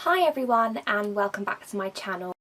Hi everyone and welcome back to my channel.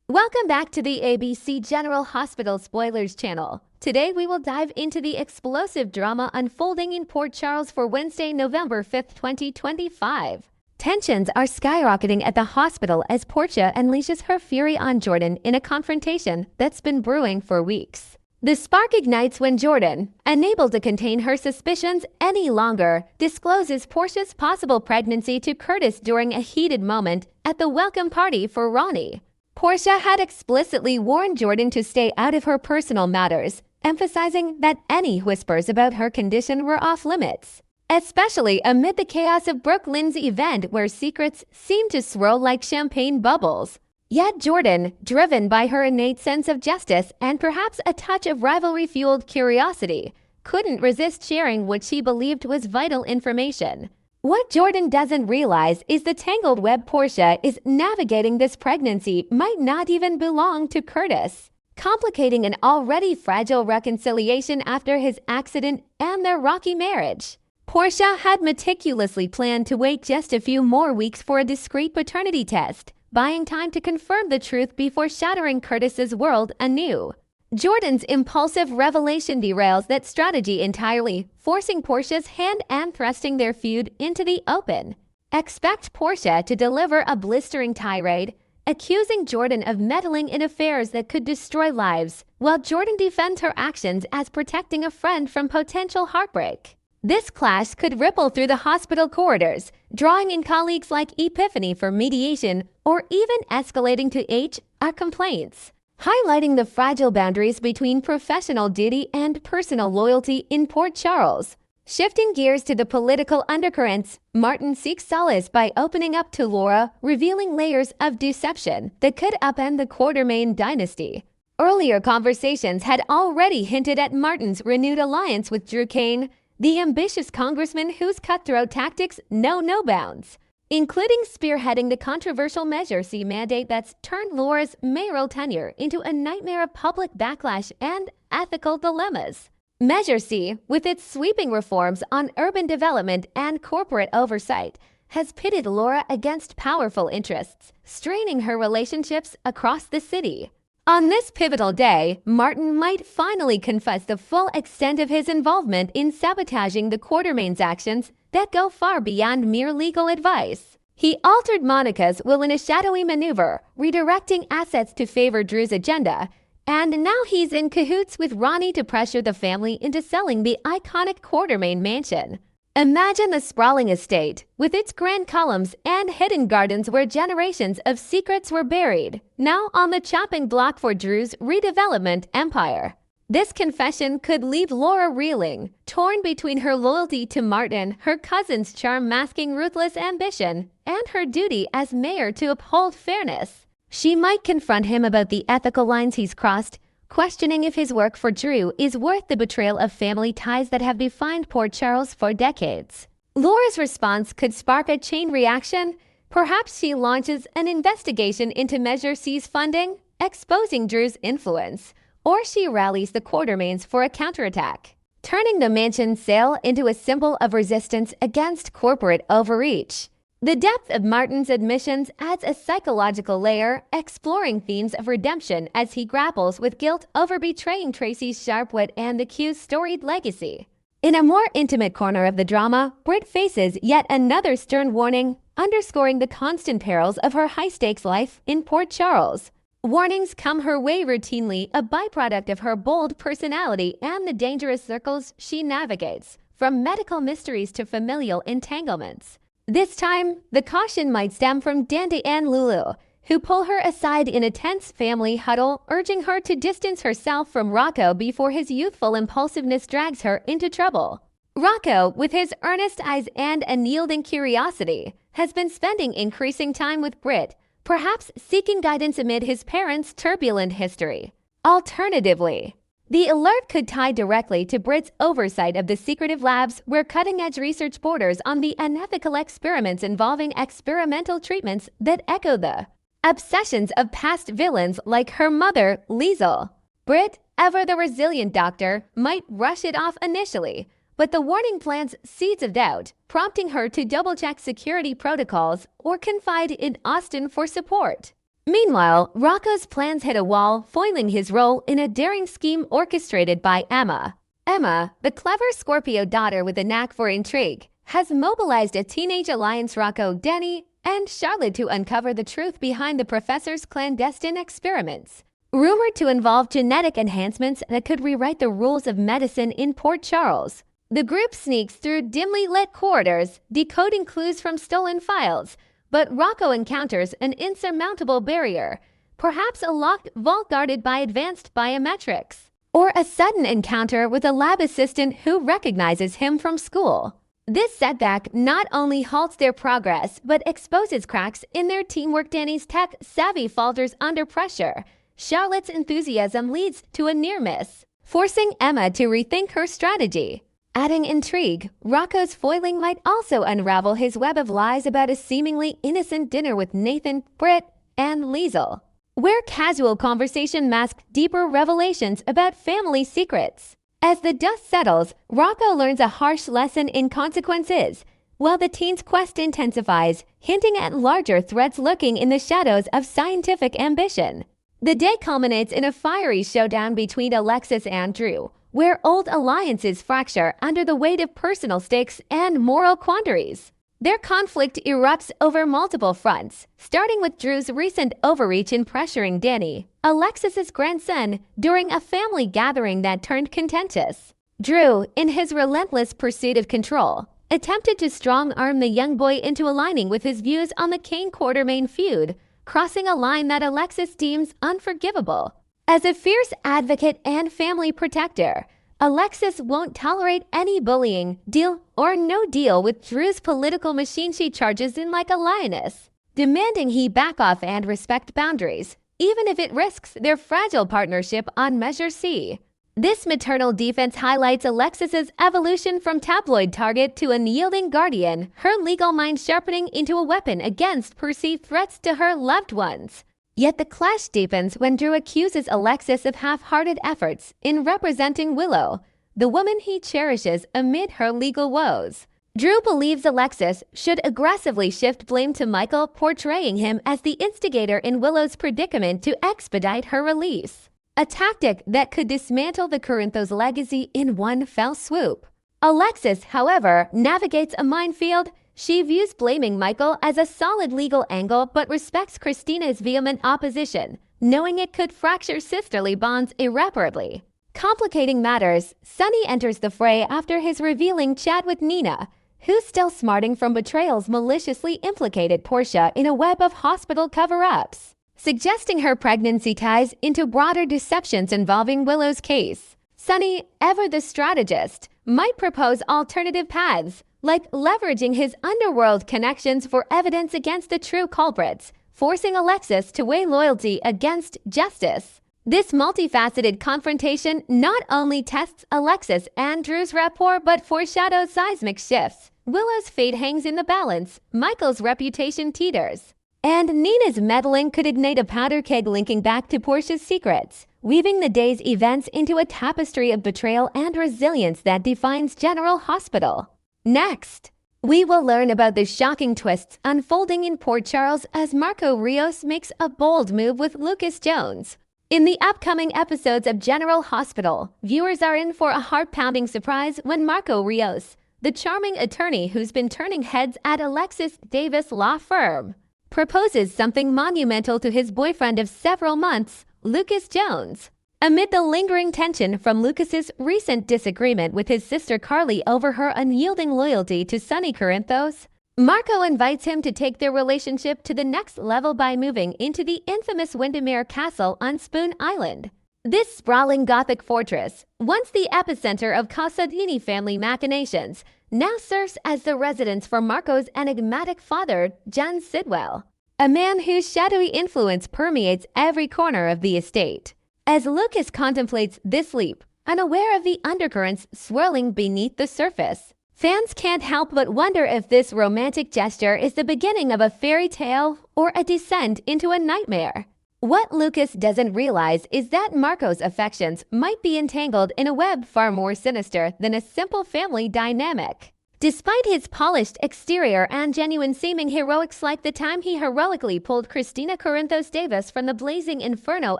Welcome back to the ABC General Hospital Spoilers channel. Today we will dive into the explosive drama unfolding in Port Charles for Wednesday, November 5th, 2025. Tensions are skyrocketing at the hospital as Portia unleashes her fury on Jordan in a confrontation that's been brewing for weeks. The spark ignites when Jordan, unable to contain her suspicions any longer, discloses Portia's possible pregnancy to Curtis during a heated moment at the welcome party for Ronnie. Portia had explicitly warned Jordan to stay out of her personal matters, emphasizing that any whispers about her condition were off limits, especially amid the chaos of Brooklyn's event where secrets seemed to swirl like champagne bubbles. Yet Jordan, driven by her innate sense of justice and perhaps a touch of rivalry-fueled curiosity, couldn't resist sharing what she believed was vital information. What Jordan doesn't realize is the tangled web Portia is navigating this pregnancy might not even belong to Curtis, complicating an already fragile reconciliation after his accident and their rocky marriage. Portia had meticulously planned to wait just a few more weeks for a discreet paternity test, buying time to confirm the truth before shattering Curtis's world anew. Jordan's impulsive revelation derails that strategy entirely, forcing Portia's hand and thrusting their feud into the open. Expect Portia to deliver a blistering tirade, accusing Jordan of meddling in affairs that could destroy lives, while Jordan defends her actions as protecting a friend from potential heartbreak. This clash could ripple through the hospital corridors, drawing in colleagues like Epiphany for mediation or even escalating to HR complaints, highlighting the fragile boundaries between professional duty and personal loyalty in Port Charles. Shifting gears to the political undercurrents, Martin seeks solace by opening up to Laura, revealing layers of deception that could upend the Quartermaine dynasty. Earlier conversations had already hinted at Martin's renewed alliance with Drew Kane, the ambitious congressman whose cutthroat tactics know no bounds, including spearheading the controversial Measure C mandate that's turned Laura's mayoral tenure into a nightmare of public backlash and ethical dilemmas. Measure C, with its sweeping reforms on urban development and corporate oversight, has pitted Laura against powerful interests, straining her relationships across the city. On this pivotal day, Martin might finally confess the full extent of his involvement in sabotaging the Quartermaine's actions that go far beyond mere legal advice. He altered Monica's will in a shadowy maneuver, redirecting assets to favor Drew's agenda, and now he's in cahoots with Ronnie to pressure the family into selling the iconic Quartermaine mansion. Imagine the sprawling estate, with its grand columns and hidden gardens where generations of secrets were buried, now on the chopping block for Drew's redevelopment empire. This confession could leave Laura reeling, torn between her loyalty to Martin, her cousin's charm masking ruthless ambition, and her duty as mayor to uphold fairness. She might confront him about the ethical lines he's crossed, questioning if his work for Drew is worth the betrayal of family ties that have defined Port Charles for decades. Laura's response could spark a chain reaction. Perhaps she launches an investigation into Measure C's funding, exposing Drew's influence, or she rallies the Quartermaines for a counterattack, turning the mansion's sale into a symbol of resistance against corporate overreach. The depth of Martin's admissions adds a psychological layer, exploring themes of redemption as he grapples with guilt over betraying Tracy's sharp wit and the Q's storied legacy. In a more intimate corner of the drama, Britt faces yet another stern warning, underscoring the constant perils of her high-stakes life in Port Charles. Warnings come her way routinely, a byproduct of her bold personality and the dangerous circles she navigates, from medical mysteries to familial entanglements. This time, the caution might stem from Dandy and Lulu, who pull her aside in a tense family huddle, urging her to distance herself from Rocco before his youthful impulsiveness drags her into trouble. Rocco, with his earnest eyes and unyielding curiosity, has been spending increasing time with Britt, perhaps seeking guidance amid his parents' turbulent history. Alternatively, the alert could tie directly to Britt's oversight of the secretive labs where cutting-edge research borders on the unethical experiments involving experimental treatments that echo the obsessions of past villains like her mother, Liesel. Britt, ever the resilient doctor, might rush it off initially, but the warning plants seeds of doubt, prompting her to double-check security protocols or confide in Austin for support. Meanwhile, Rocco's plans hit a wall, foiling his role in a daring scheme orchestrated by Emma. Emma, the clever Scorpio daughter with a knack for intrigue, has mobilized a teenage alliance Rocco, Danny, and Charlotte to uncover the truth behind the professor's clandestine experiments. Rumored to involve genetic enhancements that could rewrite the rules of medicine in Port Charles, the group sneaks through dimly lit corridors, decoding clues from stolen files, but Rocco encounters an insurmountable barrier, perhaps a locked vault guarded by advanced biometrics, or a sudden encounter with a lab assistant who recognizes him from school. This setback not only halts their progress, but exposes cracks in their teamwork. Danny's tech-savvy falters under pressure. Charlotte's enthusiasm leads to a near miss, forcing Emma to rethink her strategy. Adding intrigue, Rocco's foiling might also unravel his web of lies about a seemingly innocent dinner with Nathan, Britt, and Liesel, where casual conversation masks deeper revelations about family secrets. As the dust settles, Rocco learns a harsh lesson in consequences, while the teen's quest intensifies, hinting at larger threats lurking in the shadows of scientific ambition. The day culminates in a fiery showdown between Alexis and Drew, where old alliances fracture under the weight of personal stakes and moral quandaries. Their conflict erupts over multiple fronts, starting with Drew's recent overreach in pressuring Danny, Alexis's grandson, during a family gathering that turned contentious. Drew, in his relentless pursuit of control, attempted to strong-arm the young boy into aligning with his views on the Kane-Quartermain feud, crossing a line that Alexis deems unforgivable. As a fierce advocate and family protector, Alexis won't tolerate any bullying, deal or no deal with Drew's political machine. She charges in like a lioness, demanding he back off and respect boundaries, even if it risks their fragile partnership on Measure C. This maternal defense highlights Alexis's evolution from tabloid target to unyielding guardian, her legal mind sharpening into a weapon against perceived threats to her loved ones. Yet the clash deepens when Drew accuses Alexis of half-hearted efforts in representing Willow, the woman he cherishes amid her legal woes. Drew believes Alexis should aggressively shift blame to Michael, portraying him as the instigator in Willow's predicament to expedite her release, a tactic that could dismantle the Corinthos' legacy in one fell swoop. Alexis, however, navigates a minefield. She views blaming Michael as a solid legal angle but respects Christina's vehement opposition, knowing it could fracture sisterly bonds irreparably. Complicating matters, Sonny enters the fray after his revealing chat with Nina, who's still smarting from betrayals maliciously implicated Portia in a web of hospital cover-ups, suggesting her pregnancy ties into broader deceptions involving Willow's case. Sonny, ever the strategist, might propose alternative paths, like leveraging his underworld connections for evidence against the true culprits, forcing Alexis to weigh loyalty against justice. This multifaceted confrontation not only tests Alexis and Drew's rapport but foreshadows seismic shifts. Willow's fate hangs in the balance, Michael's reputation teeters, and Nina's meddling could ignite a powder keg linking back to Portia's secrets, weaving the day's events into a tapestry of betrayal and resilience that defines General Hospital. Next, we will learn about the shocking twists unfolding in Port Charles as Marco Rios makes a bold move with Lucas Jones. In the upcoming episodes of General Hospital, viewers are in for a heart-pounding surprise when Marco Rios, the charming attorney who's been turning heads at Alexis Davis law firm, proposes something monumental to his boyfriend of several months, Lucas Jones. Amid the lingering tension from Lucas's recent disagreement with his sister Carly over her unyielding loyalty to Sonny Corinthos, Marco invites him to take their relationship to the next level by moving into the infamous Windermere Castle on Spoon Island. This sprawling Gothic fortress, once the epicenter of Casadini family machinations, now serves as the residence for Marco's enigmatic father, John Sidwell, a man whose shadowy influence permeates every corner of the estate. As Lucas contemplates this leap, unaware of the undercurrents swirling beneath the surface, fans can't help but wonder if this romantic gesture is the beginning of a fairy tale or a descent into a nightmare. What Lucas doesn't realize is that Marco's affections might be entangled in a web far more sinister than a simple family dynamic. Despite his polished exterior and genuine seeming heroics like the time he heroically pulled Christina Corinthos Davis from the blazing inferno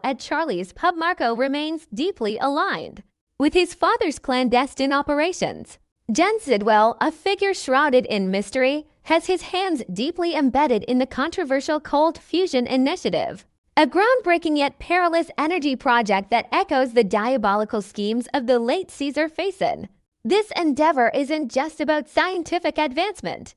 at Charlie's pub, Marco remains deeply aligned with his father's clandestine operations. Jen Sidwell, a figure shrouded in mystery, has his hands deeply embedded in the controversial Cold Fusion Initiative, a groundbreaking yet perilous energy project that echoes the diabolical schemes of the late Caesar Phaeson. This endeavor isn't just about scientific advancement.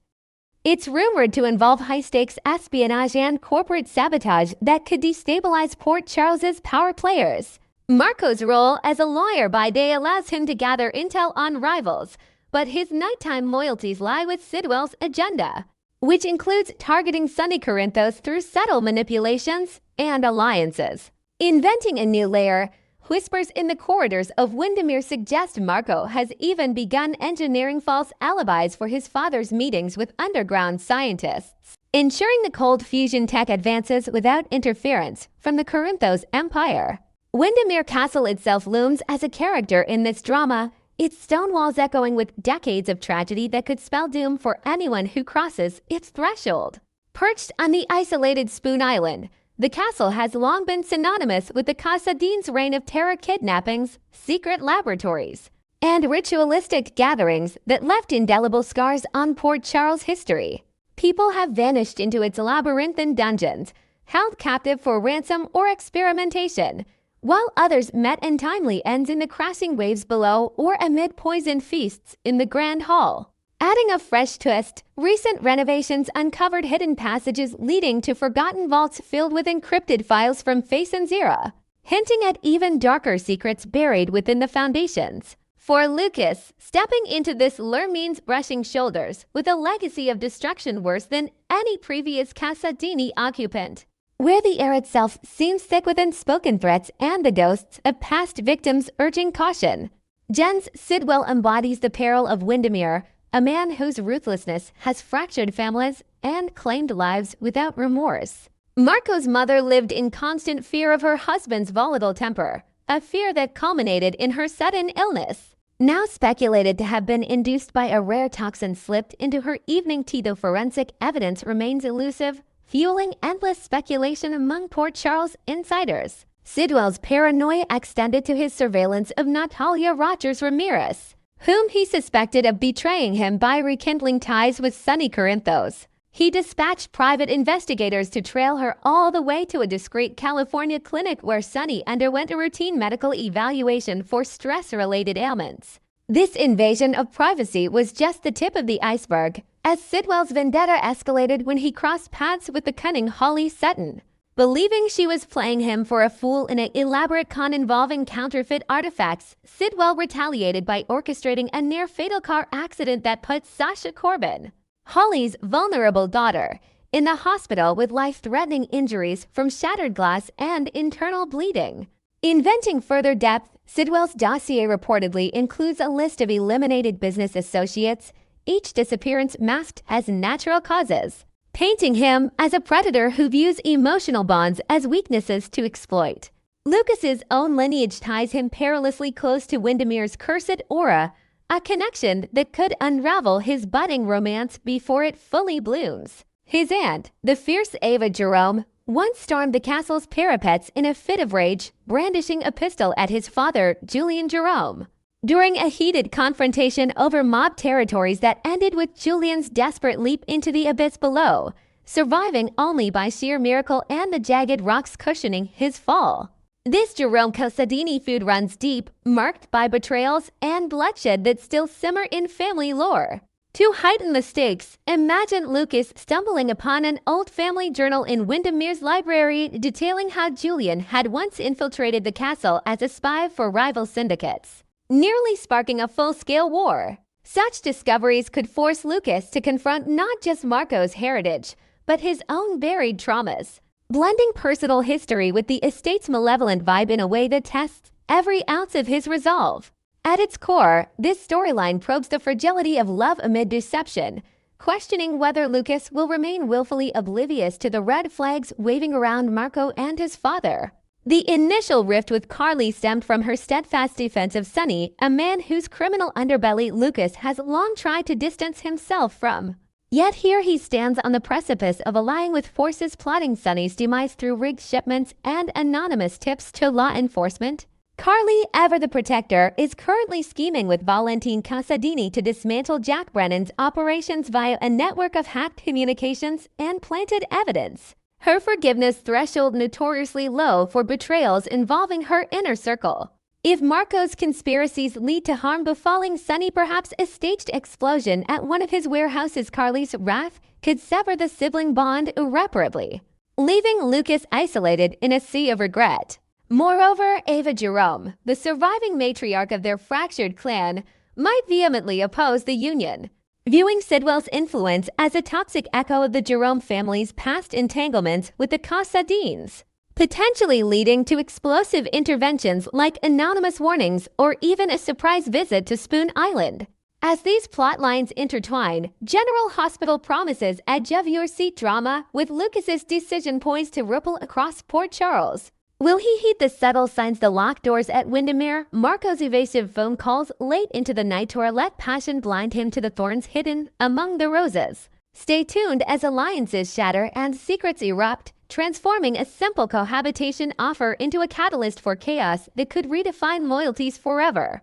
It's rumored to involve high-stakes espionage and corporate sabotage that could destabilize Port Charles's power players. Marco's role as a lawyer by day allows him to gather intel on rivals, but his nighttime loyalties lie with Sidwell's agenda, which includes targeting Sonny Corinthos through subtle manipulations and alliances. Inventing a new layer, whispers in the corridors of Windermere suggest Marco has even begun engineering false alibis for his father's meetings with underground scientists, ensuring the cold fusion tech advances without interference from the Corinthos Empire. Windermere Castle itself looms as a character in this drama, its stone walls echoing with decades of tragedy that could spell doom for anyone who crosses its threshold. Perched on the isolated Spoon Island, the castle has long been synonymous with the Casadines' reign of terror, kidnappings, secret laboratories, and ritualistic gatherings that left indelible scars on Port Charles' history. People have vanished into its labyrinthine dungeons, held captive for ransom or experimentation, while others met untimely ends in the crashing waves below or amid poisoned feasts in the Grand Hall. Adding a fresh twist, recent renovations uncovered hidden passages leading to forgotten vaults filled with encrypted files from Phaeson's era, hinting at even darker secrets buried within the foundations. For Lucas, stepping into this lure means brushing shoulders with a legacy of destruction worse than any previous Casadini occupant, where the air itself seems thick with unspoken threats and the ghosts of past victims urging caution. Jens Sidwell embodies the peril of Windermere, a man whose ruthlessness has fractured families and claimed lives without remorse. Marco's mother lived in constant fear of her husband's volatile temper, a fear that culminated in her sudden illness. Now speculated to have been induced by a rare toxin slipped into her evening tea, though forensic evidence remains elusive, fueling endless speculation among Port Charles insiders. Sidwell's paranoia extended to his surveillance of Natalia Rogers Ramirez, whom he suspected of betraying him by rekindling ties with Sonny Corinthos. He dispatched private investigators to trail her all the way to a discreet California clinic where Sonny underwent a routine medical evaluation for stress-related ailments. This invasion of privacy was just the tip of the iceberg, as Sidwell's vendetta escalated when he crossed paths with the cunning Holly Sutton. Believing she was playing him for a fool in an elaborate con involving counterfeit artifacts, Sidwell retaliated by orchestrating a near-fatal car accident that put Sasha Corbin, Holly's vulnerable daughter, in the hospital with life-threatening injuries from shattered glass and internal bleeding. Inventing further depth, Sidwell's dossier reportedly includes a list of eliminated business associates, each disappearance masked as natural causes, painting him as a predator who views emotional bonds as weaknesses to exploit. Lucas's own lineage ties him perilously close to Windermere's cursed aura, a connection that could unravel his budding romance before it fully blooms. His aunt, the fierce Ava Jerome, once stormed the castle's parapets in a fit of rage, brandishing a pistol at his father, Julian Jerome. During a heated confrontation over mob territories that ended with Julian's desperate leap into the abyss below, surviving only by sheer miracle and the jagged rocks cushioning his fall. This Jerome Casadini feud runs deep, marked by betrayals and bloodshed that still simmer in family lore. To heighten the stakes, imagine Lucas stumbling upon an old family journal in Windermere's library detailing how Julian had once infiltrated the castle as a spy for rival syndicates, nearly sparking a full-scale war. Such discoveries could force Lucas to confront not just Marco's heritage, but his own buried traumas, blending personal history with the estate's malevolent vibe in a way that tests every ounce of his resolve. At its core, this storyline probes the fragility of love amid deception, questioning whether Lucas will remain willfully oblivious to the red flags waving around Marco and his father. The initial rift with Carly stemmed from her steadfast defense of Sonny, a man whose criminal underbelly Lucas has long tried to distance himself from. Yet here he stands on the precipice of allying with forces plotting Sonny's demise through rigged shipments and anonymous tips to law enforcement. Carly, ever the protector, is currently scheming with Valentin Casadini to dismantle Jack Brennan's operations via a network of hacked communications and planted evidence. Her forgiveness threshold notoriously low for betrayals involving her inner circle. If Marco's conspiracies lead to harm befalling Sonny, perhaps a staged explosion at one of his warehouses, Carly's wrath could sever the sibling bond irreparably, leaving Lucas isolated in a sea of regret. Moreover, Ava Jerome, the surviving matriarch of their fractured clan, might vehemently oppose the union, viewing Sidwell's influence as a toxic echo of the Jerome family's past entanglements with the Casadines, potentially leading to explosive interventions like anonymous warnings or even a surprise visit to Spoon Island. As these plot lines intertwine, General Hospital promises edge of your seat drama, with Lucas's decision poised to ripple across Port Charles. Will he heed the subtle signs, the locked doors at Windermere, Marco's evasive phone calls late into the night, or let passion blind him to the thorns hidden among the roses? Stay tuned as alliances shatter and secrets erupt, transforming a simple cohabitation offer into a catalyst for chaos that could redefine loyalties forever.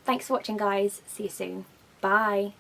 Thanks for watching, guys. See you soon. Bye.